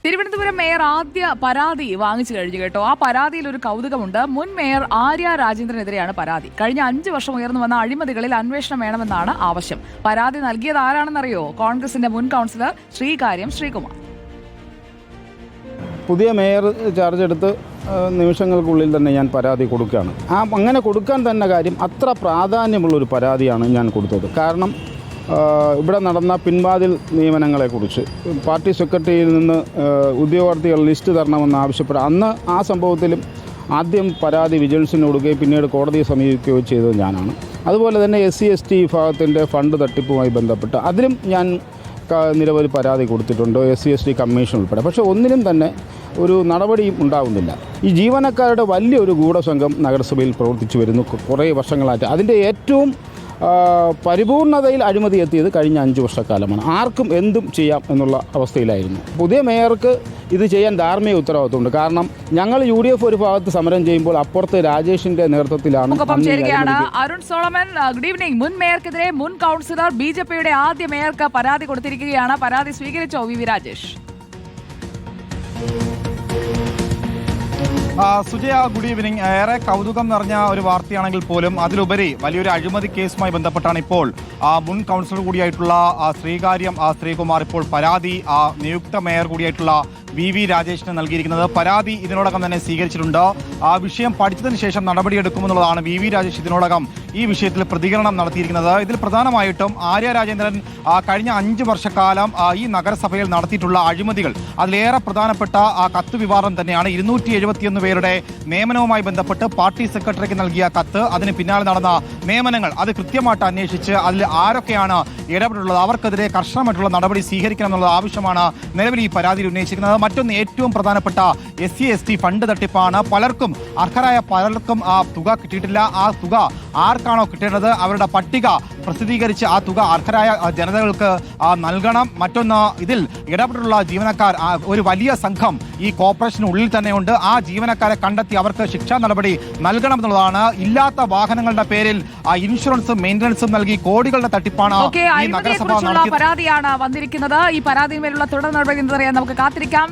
Thiruvananthapuram mayor ആദ്യ പരാതി വാങ്ങിച്ചു കഴിഞ്ഞു കേട്ടോ. ആ പരാതിയിൽ ഒരു കൗതുകമുണ്ട്. മുൻ മേയർ ആര്യ രാജേന്ദ്രനെതിരെയാണ് പരാതി. കഴിഞ്ഞ 5 വർഷം ഉയർന്നു വന്ന അഴിമതികളിൽ അന്വേഷണം വേണമെന്നാണ് ആവശ്യം. പരാതി നൽകിയത് ആരാണെന്നറിയോ? കോൺഗ്രസിന്റെ മുൻ കൗൺസിലർ ശ്രീകാര്യം ശ്രീകുമാർ. പുതിയ മേയർ ചാർജ് എടുത്ത് നിമിഷങ്ങൾക്കുള്ളിൽ തന്നെ ഞാൻ പരാതി കൊടുക്കുകയാണ്. അങ്ങനെ കൊടുക്കാൻ തന്നെ കാര്യം അത്ര പ്രാധാന്യമുള്ളൊരു പരാതിയാണ് ഞാൻ കൊടുത്തത്. കാരണം ഇവിടെ നടന്ന പിൻവാതിൽ നിയമനങ്ങളെക്കുറിച്ച് പാർട്ടി സെക്രട്ടറിയിൽ നിന്ന് ഉദ്യോഗാർത്ഥികൾ ലിസ്റ്റ് തരണമെന്ന് ആവശ്യപ്പെടുക. അന്ന് ആ സംഭവത്തിലും ആദ്യം പരാതി വിജിലൻസിന് കൊടുക്കുകയും പിന്നീട് കോടതിയെ സമീപിക്കുകയോ ചെയ്തത് ഞാനാണ്. അതുപോലെ തന്നെ SC/ST വിഭാഗത്തിൻ്റെ ഫണ്ട് തട്ടിപ്പുമായി ബന്ധപ്പെട്ട് അതിലും ഞാൻ നിരവധി പരാതി കൊടുത്തിട്ടുണ്ട്, SC/ST കമ്മീഷൻ ഉൾപ്പെടെ. പക്ഷേ ഒന്നിനും തന്നെ ഒരു നടപടിയും ഉണ്ടാകുന്നില്ല. ഈ ജീവനക്കാരുടെ വലിയൊരു ഗൂഢസംഘം നഗരസഭയിൽ പ്രവർത്തിച്ചു വരുന്നു കുറേ വർഷങ്ങളായിട്ട്. അതിൻ്റെ ഏറ്റവും പരിപൂർണതയിൽ അഴിമതി എത്തിയത് കഴിഞ്ഞ 5 വർഷക്കാലമാണ്. ആർക്കും എന്തും ചെയ്യാം എന്നുള്ള അവസ്ഥയിലായിരുന്നു. പുതിയ മേയർക്ക് ഇത് ചെയ്യാൻ ധാർമ്മിക ഉത്തരവാദിത്തമുണ്ട്. കാരണം ഞങ്ങൾ UDF ഒരു ഭാഗത്ത് സമരം ചെയ്യുമ്പോൾ അപ്പുറത്ത് രാജേഷിന്റെ നേതൃത്വത്തിലാണ്. Arun Solomon, good evening. മുൻ മേയർക്കെതിരെ മുൻ കൗൺസിലർ BJPയുടെ ആദ്യ മേയർക്ക് പരാതി കൊടുത്തിരിക്കുകയാണ്. പരാതി സ്വീകരിച്ചോ VV Rajesh? Sujaya, good evening. ഏറെ കൗതുകം നിറഞ്ഞ ഒരു വാർത്തയാണെങ്കിൽ പോലും അതിലുപരി വലിയൊരു അഴിമതി കേസുമായി ബന്ധപ്പെട്ടാണ് ഇപ്പോൾ മുൻ കൗൺസിലർ കൂടിയായിട്ടുള്ള ശ്രീകാര്യം ശ്രീകുമാർ ഇപ്പോൾ പരാതി നിയുക്ത മേയർ കൂടിയായിട്ടുള്ള VV രാജേഷിന് നൽകിയിരിക്കുന്നത്. പരാതി ഇതിനോടകം തന്നെ സ്വീകരിച്ചിട്ടുണ്ട്. വിഷയം പഠിച്ചതിന് ശേഷം നടപടിയെടുക്കുമെന്നുള്ളതാണ് VV രാജേഷ് ഇതിനോടകം ഈ വിഷയത്തിൽ പ്രതികരണം നടത്തിയിരിക്കുന്നത്. ഇതിൽ പ്രധാനമായിട്ടും ആര്യ രാജേന്ദ്രൻ കഴിഞ്ഞ 5 വർഷക്കാലം ഈ നഗരസഭയിൽ നടത്തിയിട്ടുള്ള അഴിമതികൾ, അതിലേറെ പ്രധാനപ്പെട്ട കത്ത് വിവാദം തന്നെയാണ്. 271 പേരുടെ നിയമനവുമായി ബന്ധപ്പെട്ട് പാർട്ടി സെക്രട്ടറിക്ക് നൽകിയ കത്ത്, അതിന് പിന്നാലെ നടന്ന നിയമനങ്ങൾ, അത് കൃത്യമായിട്ട് അന്വേഷിച്ച് അതിൽ ആരൊക്കെയാണ് ഇടപെട്ടുള്ളത് അവർക്കെതിരെ കർശനമായിട്ടുള്ള നടപടി സ്വീകരിക്കണം എന്നുള്ള ആവശ്യമാണ് നിലവിൽ ഈ പരാതിയിൽ ഉന്നയിച്ചിരിക്കുന്നത്. മറ്റൊന്ന്, ഏറ്റവും പ്രധാനപ്പെട്ട SC/ST ഫണ്ട് തട്ടിപ്പാണ്. അർഹരായ പലർക്കും ആ തുക കിട്ടിയിട്ടില്ല. ആ തുക ആർക്കാണോ കിട്ടേണ്ടത് അവരുടെ പട്ടിക പ്രസിദ്ധീകരിച്ച് ആ തുക അർഹരായ ജനതകൾക്ക് നൽകണം. മറ്റൊന്ന്, ഇതിൽ ഇടപെട്ടുള്ള ജീവനക്കാർ ഒരു വലിയ സംഘം ഈ കോർപ്പറേഷനുള്ളിൽ തന്നെയുണ്ട്. ആ ജീവനക്കാരെ കണ്ടെത്തി അവർക്ക് ശിക്ഷാ നടപടി നൽകണം എന്നുള്ളതാണ്. ഇല്ലാത്ത വാഹനങ്ങളുടെ പേരിൽ ഇൻഷുറൻസും മെയിൻ്റനൻസും നൽകി കോടികളുടെ തട്ടിപ്പാണ് ഈ നഗരസഭ പരാതിയാണ് വന്നിരിക്കുന്നത്. ഈ പരാതിയിന്മേലുള്ള തുടർ നടപടി എന്തറിയാൻ നമുക്ക് കാത്തിരിക്കാം.